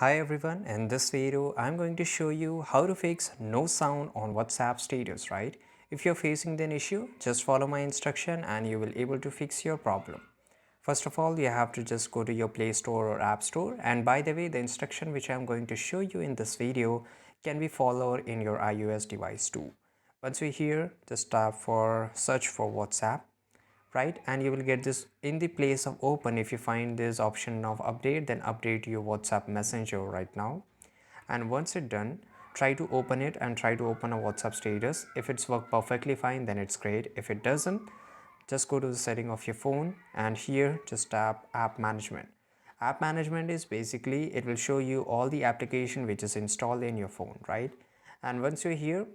Hi everyone, in this video I'm going to show you how to fix no sound on WhatsApp status, right? If you're facing an issue, just follow my instruction and you will able to fix your problem. First of all, you have to just go to your Play Store or App Store, and by the way, the instruction which I'm going to show you in this video can be followed in your iOS device too. Once you're here, just tap for search for WhatsApp, right, and you will get this in the place of open. If you find this option of update, then update your WhatsApp messenger right now. And once it's done, try to open it and try to open a WhatsApp status. If it's worked perfectly fine, then it's great. If it doesn't, just go to the setting of your phone and here just tap app management. App management is basically, it will show you all the application which is installed in your phone, right? And once you're here,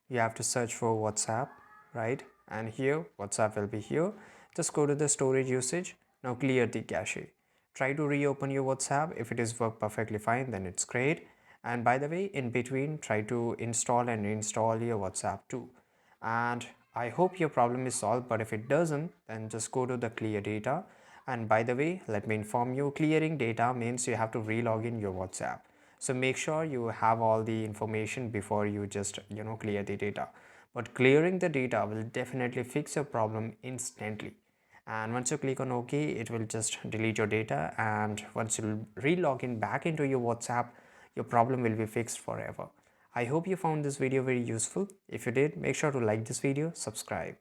you have to search for WhatsApp, right? And here WhatsApp will be here. Just go to the storage usage. Now clear the cache. Try to reopen your WhatsApp. If it is work perfectly fine, then it's great. And by the way, in between, try to install and reinstall your WhatsApp too. And I hope your problem is solved, but if it doesn't, then just go to the clear data. And by the way, let me inform you, clearing data means you have to relog in your WhatsApp. So make sure you have all the information before you just clear the data. But clearing the data will definitely fix your problem instantly. And once you click on OK, it will just delete your data, and once you re-log in back into your WhatsApp, your problem will be fixed forever. I hope you found this video very useful. If you did, make sure to like this video, subscribe.